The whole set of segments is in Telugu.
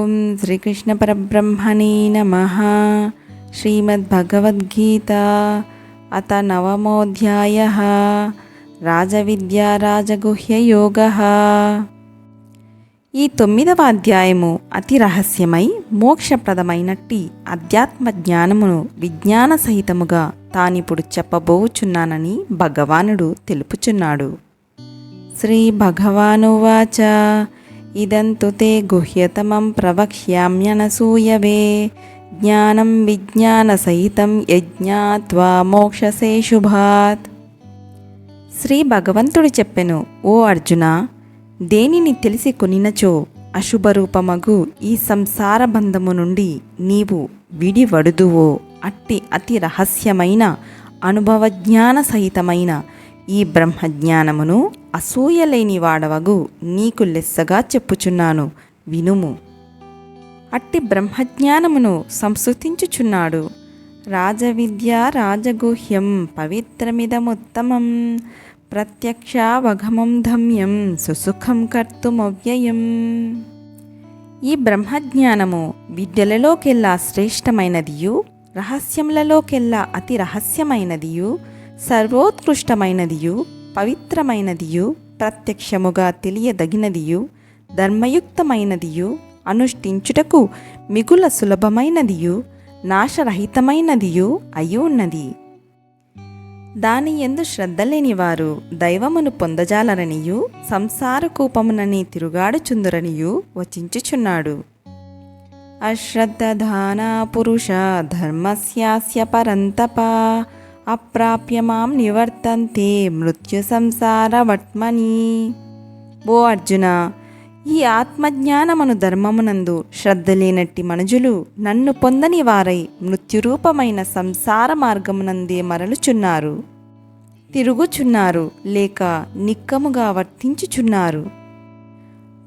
ఓం శ్రీకృష్ణ పరబ్రహ్మణే నమః. శ్రీమద్భగవద్గీత అత నవమోऽధ్యాయః. రాజవిద్యా రాజగుహ్యయోగః. ఈ 9వ అధ్యాయము అతి రహస్యమై మోక్షప్రదమైనట్టి అధ్యాత్మ జ్ఞానమును విజ్ఞాన సహితముగా తానిప్పుడు చెప్పబోచున్నానని భగవానుడు తెలుపుచున్నాడు. శ్రీ భగవానువాచ ఇదంతు తే గుహ్యతమం ప్రవక్ష్యామ్యనసూయవే జ్ఞానం విజ్ఞాన సహితం యజ్ఞాత్వా మోక్షసే శుభాత్. శ్రీ భగవంతుడు చెప్పెను, ఓ అర్జున, దేనిని తెలిసి కొనినచో అశుభరూపమగు ఈ సంసార బంధము నుండి నీవు విడివడుదువో అట్టి అతి రహస్యమైన అనుభవజ్ఞాన సహితమైన ఈ బ్రహ్మజ్ఞానమును అసూయలేని వాడవగు నీకు లెస్సగా చెప్పుచున్నాను, వినుము. అట్టి బ్రహ్మజ్ఞానమును సంస్తుతించుచున్నాడు. రాజవిద్య రాజగుహ్యం పవిత్రమిదముత్తమం ప్రత్యక్షావగమం ధమ్యం సుసుఖం కర్తుమవ్యయం. ఈ బ్రహ్మజ్ఞానము విద్యలలోకెల్లా శ్రేష్టమైనదియు, రహస్యములలోకెల్లా అతి రహస్యమైనదియు, సర్వోత్కృష్టమైనదియు, పవిత్రమైనదియు, ప్రత్యక్షముగా తెలియదగినదియు, ధర్మయుక్తమైనదియు, అనుష్ఠించుటకు మిగుల సులభమైనదియు, నాశరహితమైనదియు అయి ఉన్నది. దాని యందు శ్రద్ధ లేనివారు దైవమును పొందజాలరనియు సంసార కూపమునని తిరుగాడుచుందురనియు వచించుచున్నాడు. అశ్రద్ధధానా పురుష ధర్మస్యాస్య పరంతప అప్రాప్య మాం నివర్తంతే మృత్యు సంసారవట్మని. ఓ అర్జున, ఈ ఆత్మజ్ఞానమను ధర్మమునందు శ్రద్ధ లేనట్టి మనుజులు నన్ను పొందని వారై మృత్యురూపమైన సంసార మార్గమునందే మరలుచున్నారు, తిరుగుచున్నారు, లేక నిక్కముగా వర్తించుచున్నారు.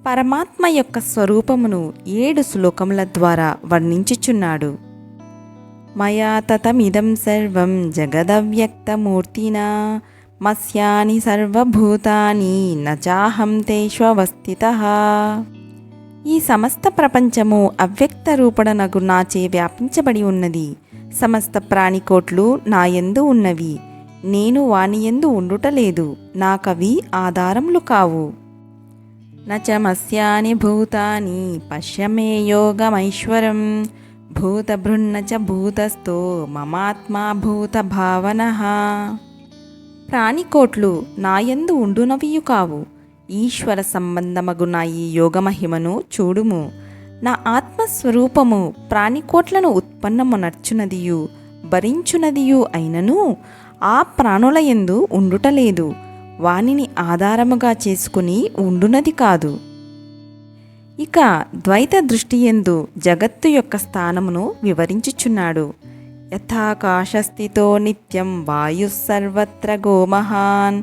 పరమాత్మ యొక్క స్వరూపమును 7 శ్లోకముల ద్వారా వర్ణించుచున్నాడు. మయా తతమిదం సర్వం జగదవ్యక్తమూర్తినా మస్యాని సర్వభూతాని నచాహం తేష్వస్థితః. ఈ సమస్త ప్రపంచము అవ్యక్త రూపడనగు నాచే వ్యాపించబడి ఉన్నది. సమస్త ప్రాణికోట్లు నాయందు ఉన్నవి, నేను వానియందు ఉండుటలేదు, నాకవి ఆధారములు కావు. నచమస్యాని భూతాని పశ్యమే యోగమైశ్వరం భూతభృన్నచ భూతస్థో మమాత్మా భూత భావనః. ప్రాణికోట్లు నాయందు ఉండునవియు కావు. ఈశ్వర సంబంధమగు నా ఈ యోగమహిమను చూడుము. నా ఆత్మస్వరూపము ప్రాణికోట్లను ఉత్పన్నమునర్చునదియు భరించునదియు అయినను ఆ ప్రాణులయందు ఉండుటలేదు, వానిని ఆధారముగా చేసుకుని ఉండునది కాదు. ఇక ద్వైత దృష్టియందు జగత్తు యొక్క స్థానమును వివరించుచున్నాడు. యథాకాశస్థితో నిత్యం వాయుః సర్వత్ర గోమహాన్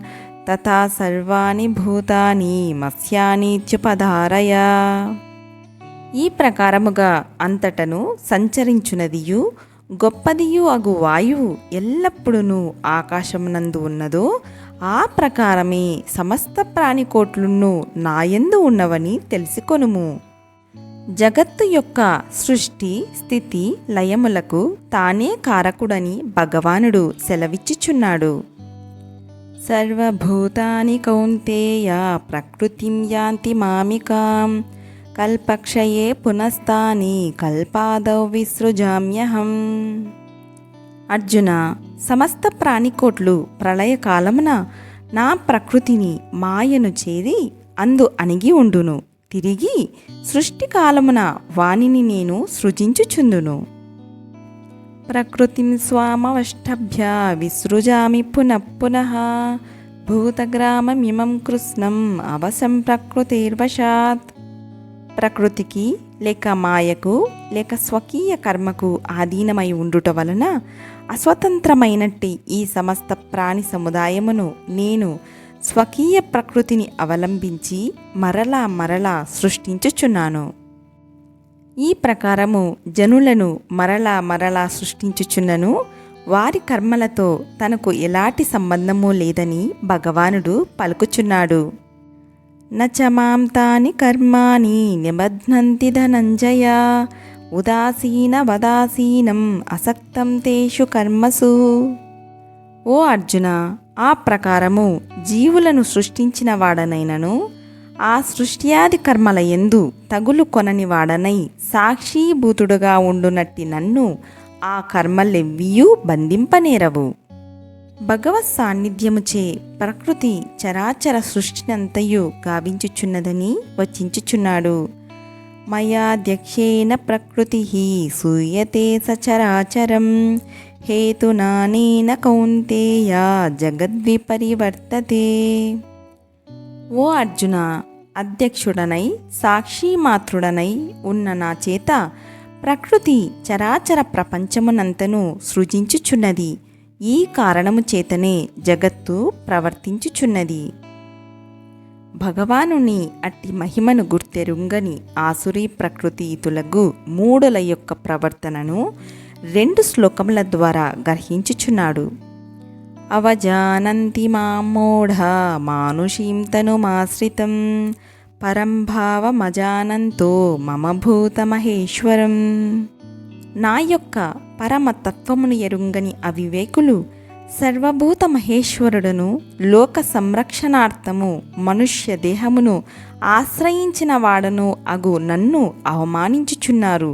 తథా సర్వాణి భూతాని మస్యానీత్యుపధారయ. ఈ ప్రకారముగా అంతటను సంచరించునదియు గొప్పదియు అగు వాయువు ఎల్లప్పుడూ ఆకాశమునందు ఉన్నదో ఆ ప్రకారమే సమస్త ప్రాణికోట్లును నాయందు ఉన్నవని తెలుసుకొనుము. జగత్తు యొక్క సృష్టి స్థితి లయములకు తానే కారకుడని భగవానుడు సెలవిచ్చుచున్నాడు. సర్వభూతాని కౌంతేయ ప్రకృతిం యాంతి మామికాం కల్పక్షయే పునస్తాని కల్పాదౌ విసృజామ్యహం. అర్జున, సమస్త ప్రాణికోట్లు ప్రళయకాలమున నా ప్రకృతిని మాయను చేరి అందు అణిగి ఉండును. తిరిగి సృష్టికాలమున వానిని నేను సృజించుచుందును. ప్రకృతిం స్వామవష్టభ్య విసృజామి పునః భూతగ్రామమిమం కృష్ణం అవసం ప్రకృతిర్వశాత్. ప్రకృతికి లేక మాయకు లేక స్వకీయ కర్మకు ఆధీనమై ఉండుట వలన అస్వతంత్రమైనట్టి ఈ సమస్త ప్రాణి సముదాయమును నేను స్వకీయ ప్రకృతిని అవలంబించి మరలా మరలా సృష్టించుచున్నాను. ఈ ప్రకారము జనులను మరలా మరలా సృష్టించుచున్నను వారి కర్మలతో తనకు ఎలాంటి సంబంధము లేదని భగవానుడు పలుకుచున్నాడు. న చ మాం తాని కర్మాణి నిబధ్నంతి ధనంజయ ఉదాసీనవదాసీనం అసక్తం తేషు కర్మసు. ఓ అర్జున, ఆ ప్రకారము జీవులను సృష్టించిన వాడనైనను ఆ సృష్ట్యాది కర్మల యందు తగులు కొనని వాడనై సాక్షీభూతుడుగా ఉండునట్టి నన్ను ఆ కర్మలెవ్వియూ బంధింపనేరవు. భగవత్ సాన్నిధ్యముచే ప్రకృతి చరాచర సృష్టినంతయు గావించుచున్నదని వచించుచున్నాడు. మయాధ్యక్షేన ప్రకృతి సూయతే సచరాచరం హేతునానేన కౌంతేయ జగద్విపరివర్తతే. ఓ అర్జున, అధ్యక్షుడనై సాక్షిమాత్రుడనై ఉన్న నా చేత ప్రకృతి చరాచర ప్రపంచమునంతను సృజించుచున్నది. ఈ కారణము చేతనే జగత్తు ప్రవర్తించుచున్నది. భగవానుని అట్టి మహిమను గుర్తెరుంగని ఆసురీ ప్రకృతితులగు మూడుల యొక్క ప్రవర్తనను 2 శ్లోకముల ద్వారా గ్రహించుచున్నాడు. అవజానంతి మాం మూఢా మానుషీం తనుమాశ్రితం పరంభావమజానంతో మమ భూతమహేశ్వరం. నా యొక్క పరమతత్వమును ఎరుంగని అవివేకులు సర్వభూత మహేశ్వరుడును లోక సంరక్షణార్థము మనుష్య దేహమును ఆశ్రయించిన వాడను అగు నన్ను అవమానించుచున్నారు,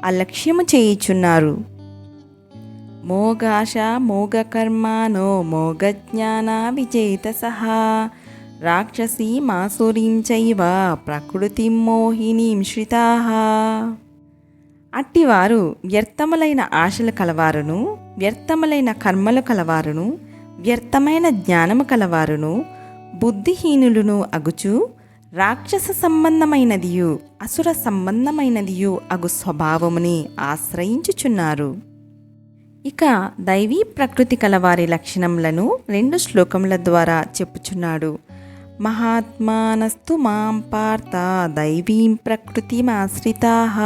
అలక్ష్యము చేయుచున్నారు. మోగాశ మోగకర్మానో మోగజ్ఞాన విజేతసః రాక్షసీ మాసురీం చైవ ప్రకృతిం మోహినీం శ్రితాః. అట్టివారు వ్యర్థములైన ఆశలు కలవారును, వ్యర్థములైన కర్మలు కలవారును, వ్యర్థమైన జ్ఞానము కలవారును, బుద్ధిహీనులను అగుచు రాక్షస సంబంధమైనదియు అసుర సంబంధమైనదియు అగు స్వభావముని ఆశ్రయించుచున్నారు. ఇక దైవీ ప్రకృతి కలవారి లక్షణములను 2 శ్లోకముల ద్వారా చెప్పుచున్నాడు. మహాత్మానస్తు మాం పార్థ దైవీం ప్రకృతిమాశ్రితాః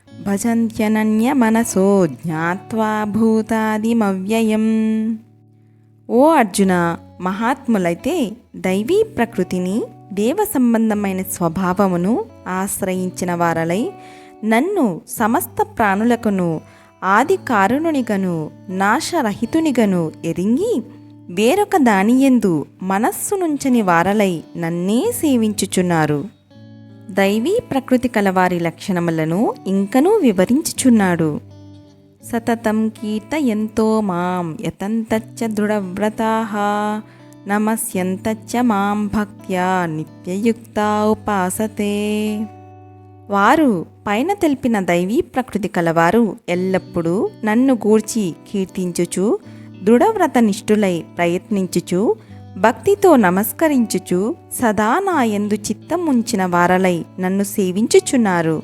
భజంత్యనన్య మనసో జ్ఞాత్వా భూతాదిమవ్యయం. ఓ అర్జున, మహాత్ములైతే దైవీ ప్రకృతిని దేవ సంబంధమైన స్వభావమును ఆశ్రయించిన వారలై నన్ను సమస్త ప్రాణులకును ఆది కారుణునిగను నాశరహితునిగను ఎరింగి వేరొక దానియందు మనస్సునుంచని వారలై నన్నే సేవించుచున్నారు. దైవీ ప్రకృతి కలవారి లక్షణములను ఇంకనూ వివరించుచున్నాడు. సతతం కీర్తయంతో మాం యతంతచ్చ దృఢవ్రతాః నమస్యంతచ్చ మాం భక్త్యా నిత్యయుక్తా ఉపాసతే. వారు పైన తెలిపిన దైవీ ప్రకృతి కలవారు ఎల్లప్పుడూ నన్ను గూర్చి కీర్తించుచు దృఢవ్రత నిష్ఠులై ప్రయత్నించుచు భక్తితో నమస్కరించుచు సదా నాయందు చిత్తం ఉంచిన వారలై నన్ను సేవించుచున్నారు.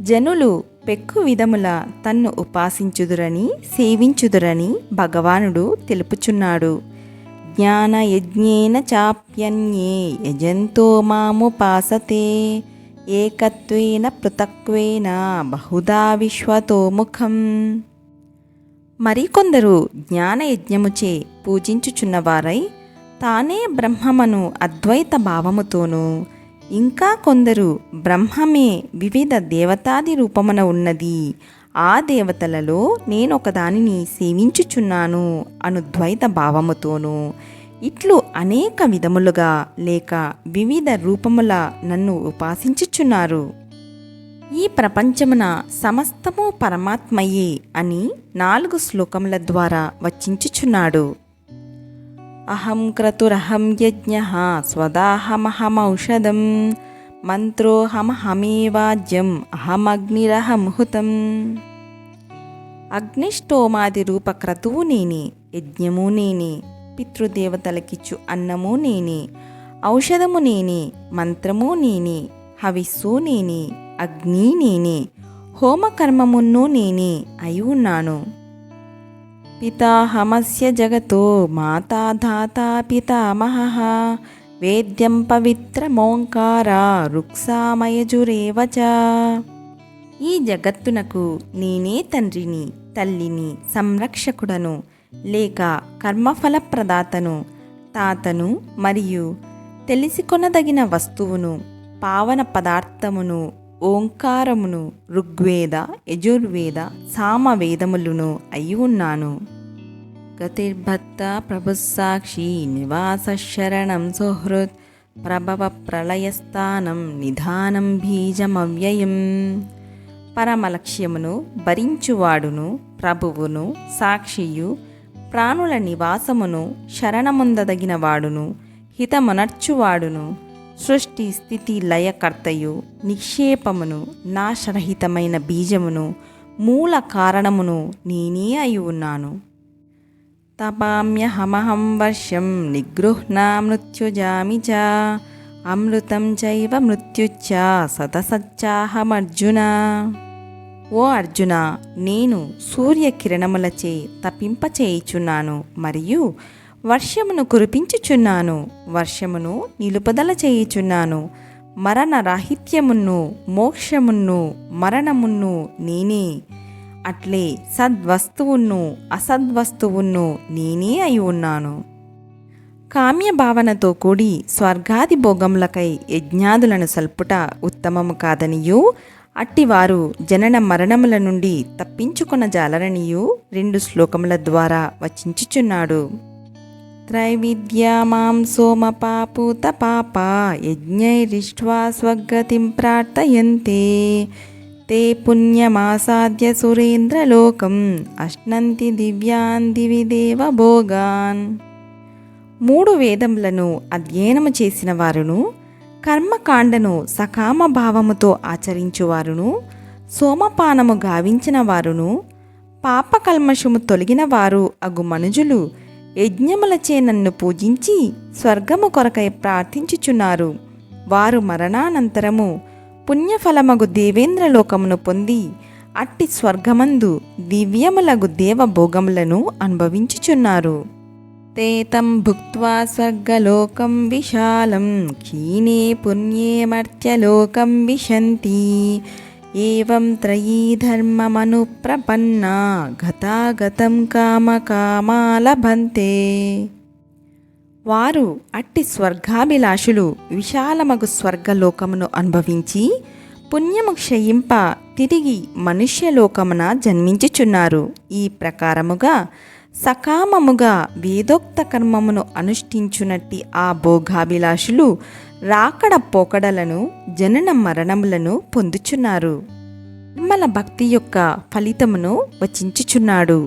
జనులు పెక్కు విధముల తన్ను ఉపాసించుదురని సేవించుదురని భగవానుడు తెలుపుచున్నాడు. జ్ఞాన యజ్ఞేన చాప్యన్యే యజంతో మాముపాసతే ఏకత్వేన పృథక్వేన బహుదా విశ్వతోముఖం. మరికొందరు జ్ఞానయజ్ఞముచే పూజించుచున్నవారై తానే బ్రహ్మమను అద్వైత భావముతోనూ, ఇంకా కొందరు బ్రహ్మమే వివిధ దేవతాది రూపమున ఉన్నది, ఆ దేవతలలో నేనొకదానిని సేవించుచున్నాను అను ద్వైత భావముతోనూ, ఇట్లు అనేక విధములుగా లేక వివిధ రూపముల నన్ను ఉపాసించుచున్నారు. ఈ ప్రపంచమున సమస్తము పరమాత్మయే అని 4 శ్లోకముల ద్వారా వచించుచున్నాడు. అహం క్రతురహం యజ్ఞః స్వదాహమహమౌషధం మంత్రోహమహమేవాజ్యం అహమగ్నిరహం హుతం. అగ్నిష్టోమాది రూప క్రతువు నేనే, యజ్ఞము నేనే, పితృదేవతలకిచ్చు అన్నము నేనే, ఔషధము నేనే, మంత్రము నేనే, హవిస్సు నేనే, అగ్ని నేనే, హోమకర్మమును నేనే అయి ఉన్నాను. పితాహమస్య జగతో మాతా ధాతా పితామహః వేద్యం పవిత్రమోంకార రుక్సామయజురేవ చ. ఈ జగత్తునకు నేనే తండ్రిని, తల్లిని, సంరక్షకుడను లేక కర్మఫల ప్రదాతను, తాతను మరియు తెలిసికొనదగిన వస్తువును, పావన పదార్థమును, ఓంకారమును, ఋగ్వేద, యజుర్వేద, సామవేదములను అయి ఉన్నాను. గతిర్భర్త ప్రభుస్సాక్షి నివాస శరణం సుహృత్ ప్రభవ ప్రళయస్థానం నిధానం బీజమవ్యయం. పరమలక్ష్యమును భరించువాడును, ప్రభువును, సాక్షియు, ప్రాణుల నివాసమును, శరణముందదగిన వాడును, హితమునర్చువాడును, సృష్టి స్థితి లయకర్తయు, నిక్షేపమును, నాశరహితమైన బీజమును, మూల కారణమును నేనే అయి ఉన్నాను. తపామ్యహమహం వర్షం నిగృహ్ణా మృత్యుజామి చ అమృతం చైవ మృత్యుచ్చ సతసచ్చాహమర్జున. ఓ అర్జున, నేను సూర్యకిరణములచే తపింపచేయుచున్నాను మరియు వర్షమును కురిపించుచున్నాను, వర్షమును నిలుపదల చేయుచున్నాను. మరణరాహిత్యమును, మోక్షమును, మరణమును నేనే. అట్లే సద్వస్తువును, అసద్వస్తువును నేనే అయి ఉన్నాను. కామ్య భావనతో కూడి స్వర్గాది భోగములకై యజ్ఞాదులను సల్పుట ఉత్తమము కాదనియు, అట్టివారు జనన మరణముల నుండి తప్పించుకొన జాలరనియు 2 శ్లోకముల ద్వారా వచించుచున్నాడు. త్రైవిద్యా మాం సోమపాపూత పాపా యజ్ఞైరిష్ట్వా స్వగతిం ప్రార్థయంతే తే పుణ్యమాసాద్య సురేంద్రలోకం అశ్నంతి దివ్యాన్ దివి దేవ భోగాన్. 3 వేదములను అధ్యయనము చేసిన వారును, కర్మకాండను సకామ భావముతో ఆచరించువారును, సోమపానము గావించిన వారును, పాపకల్మషము తొలగిన వారు అగు మనుజులు యజ్ఞములచే నన్ను పూజించి స్వర్గము కొరకై ప్రార్థించుచున్నారు. వారు మరణానంతరము పుణ్యఫలమగు దేవేంద్రలోకమును పొంది అట్టి స్వర్గమందు దివ్యములగు దేవభోగములను అనుభవించుచున్నారు. తేతం భుక్త్వా స్వర్గలోకం విశాలం క్షీణే పుణ్యే మర్త్యలోకం విశంతి ఏవం త్రయీ ధర్మమనుప్రపన్నా గతాగతం కామకామా లభంతే. వారు అట్టి స్వర్గాభిలాషులు విశాలమగు స్వర్గలోకమును అనుభవించి పుణ్యము క్షయింప తిరిగి మనుష్యలోకమున జన్మించుచున్నారు. ఈ ప్రకారముగా సకామముగా వేదోక్త కర్మమును అనుష్ఠించునట్టి ఆ భోగాభిలాషులు రాకడ పోకడలను, జనన మరణములను పొందుచున్నారు. నిర్మల భక్తి యొక్క ఫలితమును వచించుచున్నాడు.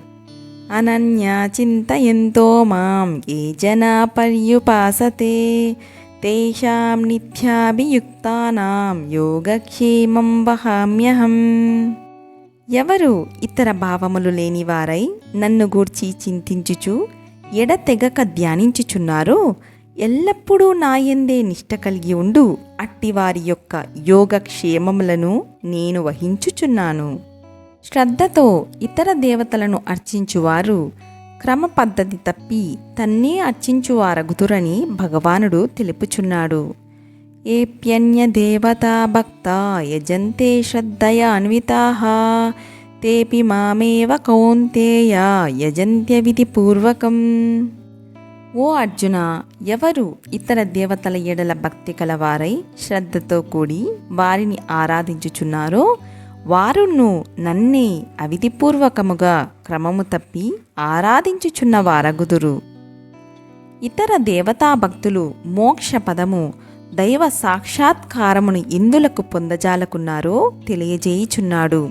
అనన్యా చింతయంతో మాం ఏ జనా పర్యుపాసతే తేషాం నిత్యాభియుక్తానాం యోగక్షేమం వహామ్యహం. ఎవరు ఇతర భావములు లేనివారై నన్ను గూర్చి చింతించుచు ఎడతెగక ధ్యానించుచున్నారో, ఎల్లప్పుడూ నాయందే నిష్ట కలిగి ఉండు అట్టివారి యొక్క యోగక్షేమములను నేను వహించుచున్నాను. శ్రద్ధతో ఇతర దేవతలను అర్చించువారు క్రమ పద్ధతి తప్పి తన్నే అర్చించువారగుదురని భగవానుడు తెలుపుచున్నాడు. ఏప్యన్య దేవతా భక్తా యజంతే శ్రద్ధయా అన్వితాః తేపి మామేవ కౌంతేయ యజంత్య విధిపూర్వకం. ఓ అర్జున, ఎవరు ఇతర దేవతల ఎడల భక్తి కలవారై శ్రద్ధతో కూడి వారిని ఆరాధించుచున్నారో వారును నన్నే అవిధిపూర్వకముగా క్రమము తప్పి ఆరాధించుచున్న వారగుదురు. ఇతర దేవతా భక్తులు మోక్ష పదము, దైవ సాక్షాత్కారమును ఎందులకు పొందజాలకున్నారో తెలియజేయుచున్నాడు.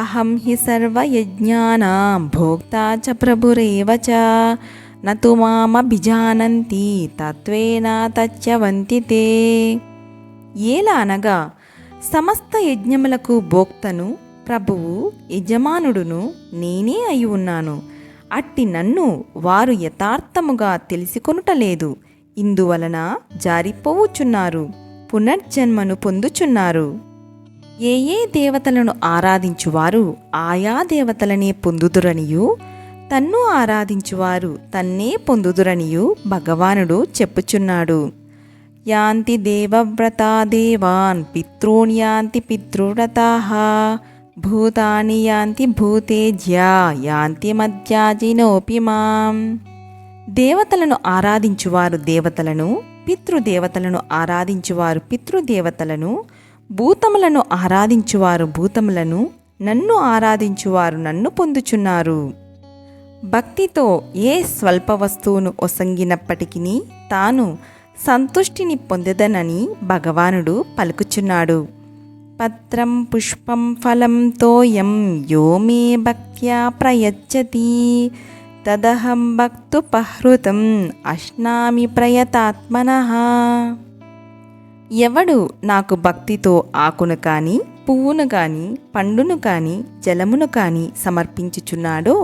అహం హి సర్వయజ్ఞానాం భోక్తా చ ప్రభురేవ చ నతు మామభిజానంతి తత్వేన తత్యవంతి తే. ఏలా అనగా, సమస్త యజ్ఞములకు భోక్తను, ప్రభువు, యజమానుడును నేనే అయి ఉన్నాను. అట్టి నన్ను వారు యథార్థముగా తెలిసికొనుటలేదు. ఇందువలన జారిపోవుచున్నారు, పునర్జన్మను పొందుచున్నారు. ఏ ఏ దేవతలను ఆరాధించువారు ఆయా దేవతలనే పొందుదురనియు, తన్ను ఆరాధించువారు తన్నే పొందుదురనియు భగవానుడు చెప్పుచున్నాడు. యాంతి దేవవ్రతా దేవాన్ పితॄన్ యాంతి పితృవ్రతాః భూతాని యాంతి భూతేజ్యా యాంతి మధ్యాజినోపి మాం. దేవతలను ఆరాధించువారు దేవతలను, పితృదేవతలను ఆరాధించువారు పితృదేవతలను, భూతములను ఆరాధించువారు భూతములను, నన్ను ఆరాధించువారు నన్ను పొందుచున్నారు. భక్తితో ఏ స్వల్ప వస్తువును ఒసంగినప్పటికీ తాను సంతుష్టిని పొందదనని భగవానుడు పలుకుచున్నాడు. పత్రం పుష్పం ఫలం తోయం యో మే భక్త్యా ప్రయచ్చతి తదహం భక్తుపహృతం అశ్నామి ప్రయతాత్మనః. ఎవడు నాకు భక్తితో ఆకును కాని, పువ్వును కాని, పండును కాని, జలమును కాని సమర్పించుచున్నాడో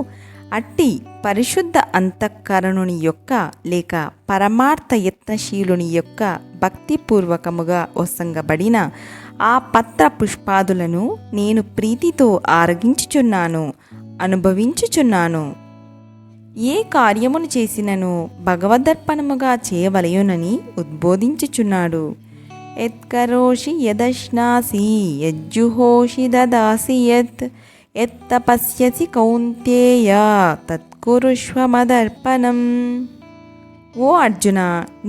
అట్టి పరిశుద్ధ అంతఃకరణుని యొక్క లేక పరమార్థ యత్నశీలుని యొక్క భక్తిపూర్వకముగా ఒసంగబడిన ఆ పత్ర పుష్పాదులను నేను ప్రీతితో ఆరగించుచున్నాను, అనుభవించుచున్నాను. ఏ కార్యమును చేసినను భగవదర్పణముగా చేయవలయునని ఉద్బోధించుచున్నాడు. యత్కరోషి యదశ్నాసి యజ్జుహోషి దదాసి యత్తపస్యసి కౌంతేయ తత్కురుష్వ మదర్పణం. ఓ అర్జున,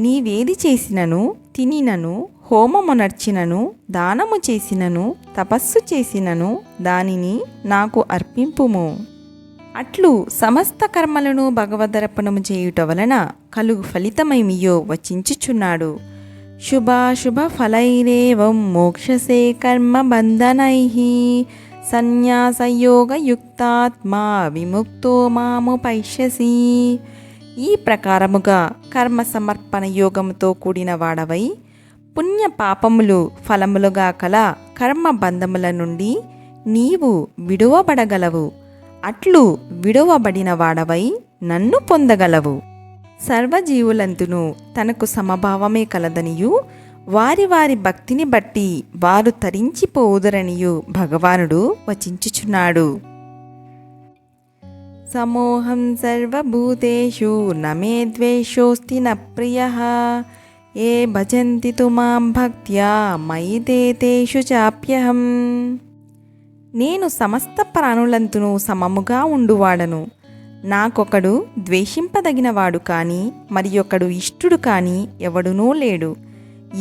నీవేది చేసినను, తినినను, హోమమునర్చినను, దానము చేసినను, తపస్సు చేసినను దానిని నాకు అర్పింపుము. అట్లు సమస్త కర్మలను భగవదర్పణము చేయుట వలన కలుగు ఫలితమేమియో వచించుచున్నాడు. శుభాశుభ ఫలైరేవం మోక్షసే కర్మ బంధనైః సన్యాసయోగయుక్తాత్మా విముక్తో మాముపైష్యసి. ఈ ప్రకారముగా కర్మ సమర్పణ యోగముతో కూడిన వాడవై పుణ్య పాపములు ఫలములుగా కల కర్మ బంధముల నుండి నీవు విడువబడగలవు. అట్లు విడువబడిన వాడవై నన్ను పొందగలవు. సర్వజీవులందును తనకు సమభావమే కలదనియు వారి వారి భక్తిని బట్టి వారు తరించిపోవుదరనియు భగవానుడు వచించుచున్నాడు. సమోహం సర్వభూతేషు నమే ద్వేషోస్తి న ప్రియః ఏ భజంతి తు మాం భక్త్యా మయి తేషు చాప్యహం. నేను సమస్త ప్రాణులంతును సమముగా ఉండువాడను. నాకొకడు ద్వేషింపదగినవాడు కాని మరియొకడు ఇష్టుడు కాని ఎవడునూ లేడు.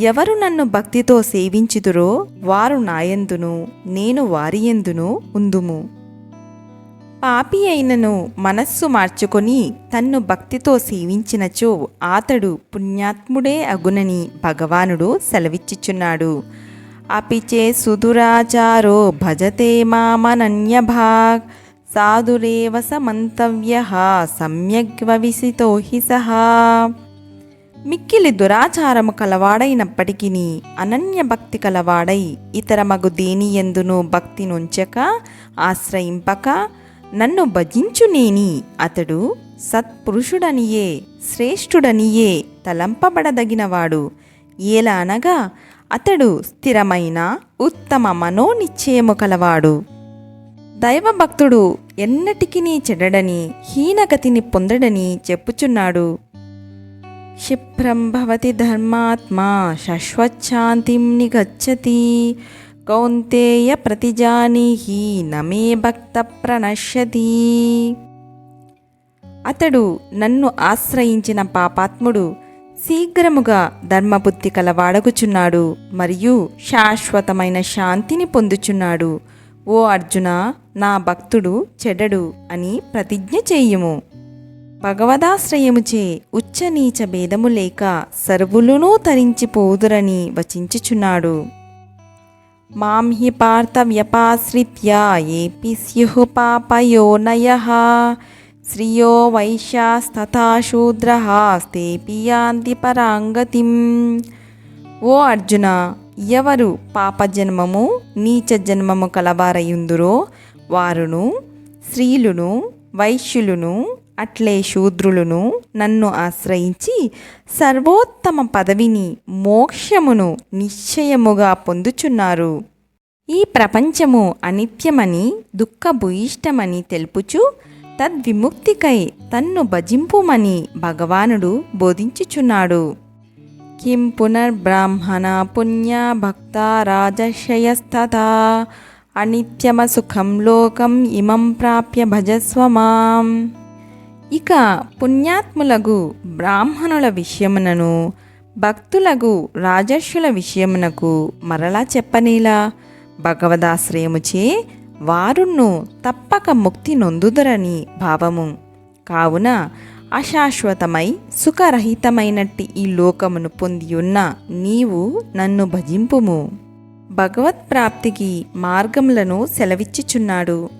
ఎవరు నన్ను భక్తితో సేవించుదురో వారు నాయందును, నేను వారియందును ఉందుము. పాపి అయినను మనస్సు మార్చుకొని తన్ను భక్తితో సేవించినచో ఆతడు పుణ్యాత్ముడే అగునని భగవానుడు సెలవిచ్చుచున్నాడు. అపిచే సుదురాచారో భజతే మామనన్యభాగ్ సాధురేవ సమంతవ్యః సమ్యగ్వవిసితో హి సహా. మిక్కిలి దురాచారము కలవాడైనప్పటికీ అనన్యభక్తి కలవాడై ఇతరమగు దేనియందును భక్తి నుంచక ఆశ్రయింపక నన్ను భజించునేని అతడు సత్పురుషుడనియే శ్రేష్ఠుడనియే తలంపబడదగినవాడు. ఎలా అనగా అతడు స్థిరమైన ఉత్తమ మనోనిశ్చయము కలవాడు. దైవభక్తుడు ఎన్నటికీ చెడడని హీనగతిని పొందడని చెప్పుచున్నాడు. క్షిప్రం భవతి ధర్మాత్మా శాశ్వచ్ఛాంతిం నిగచ్చతి కౌంతేయ ప్రతిజానీహి నమే భక్త ప్రణశ్యతి. అతడు నన్ను ఆశ్రయించిన పాపాత్ముడు శీఘ్రముగా ధర్మబుద్ధి కలవాడగుచున్నాడు మరియు శాశ్వతమైన శాంతిని పొందుచున్నాడు. ఓ అర్జున, నా భక్తుడు చెడడు అని ప్రతిజ్ఞ చేయుము. భగవదాశ్రయముచే ఉచ్చనీచ భేదము లేక సర్వులునూ తరించిపోదురని వచించుచున్నాడు. మాం హి పార్థ వ్యపాశ్రిత్య ఏపి స్యుః పాపయోనయః శ్రియో వైశ్యాస్తథా శూద్రః తేపి యాంతి పరాంగతిం. ఓ అర్జున, ఎవరు పాపజన్మము నీచ జన్మము కలవారయుందురో వారును స్త్రీలును వైశ్యులును అట్లే శూద్రులును నన్ను ఆశ్రయించి సర్వోత్తమ పదవిని మోక్షమును నిశ్చయముగా పొందుచున్నారు. ఈ ప్రపంచము అనిత్యమని దుఃఖభూయిష్టమని తెలుపుచు తద్విముక్తికై తన్ను భజింపుమని భగవానుడు బోధించుచున్నాడు. కిం పునర్బ్రాహ్మణ పుణ్య భక్త రాజర్షయస్తథా అనిత్యమసుఖం లోకం ఇమం ప్రాప్య భజస్వ మాం. ఇక పుణ్యాత్ములగు బ్రాహ్మణుల విషయమునను భక్తులకు రాజర్షుల విషయమునకు మరలా చెప్పనేలా. భగవదాశ్రయముచే వారును తప్పక ముక్తి నొందుదరని భావము. కావున అశాశ్వతమై సుఖరహితమైనట్టి ఈ లోకమును పొందియున్న నీవు నన్ను భజింపుము. భగవత్ప్రాప్తికి మార్గములను సెలవిచ్చుచున్నాడు.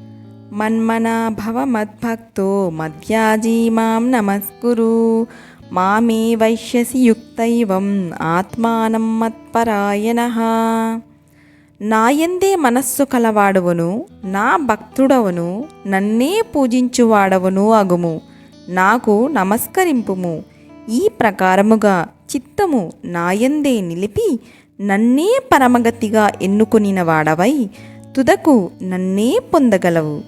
మన్మనా భవ మద్భక్తో మధ్యాజీ మాం నమస్కురు మామే వైశ్యసి యుక్తైవం ఆత్మానం మత్పరాయణః. నాయందే మనస్సు కలవాడవును, నా భక్తుడవును, నన్నే పూజించువాడవును అగుము. నాకు నమస్కరింపుము. ఈ ప్రకారముగా చిత్తము నాయందే నిలిపి నన్నే పరమగతిగా ఎన్నుకొనిన వాడవై తుదకు నన్నే పొందగలవు.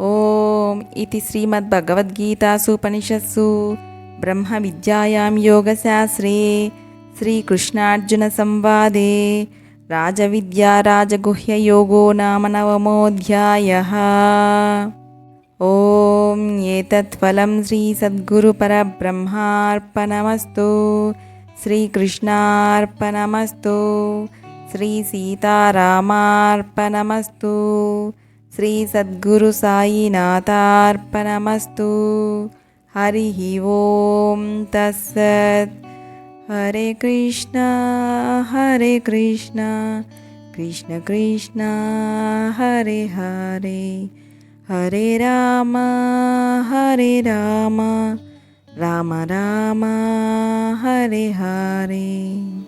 ఓం ఇది శ్రీమద్భగవద్గీతాసూపనిషత్సు బ్రహ్మ విద్యాయాం యోగశాస్త్రే శ్రీకృష్ణార్జున సంవాదే రాజవిద్యా రాజగుహ్యయోగో నామ నవమోऽధ్యాయః. ఓం ఏతత్ ఫలం శ్రీ సద్గురు పరబ్రహ్మార్పణమస్తు. శ్రీకృష్ణార్పణమస్తు. శ్రీ సీతారామార్పణమస్తు. శ్రీ సద్గురు సాయినాథార్పణమస్తు. హరి ఓం తత్సత్. హరే కృష్ణ కృష్ణ కృష్ణ హరే హరే, హరే రామ రామ రామ హరే హరే.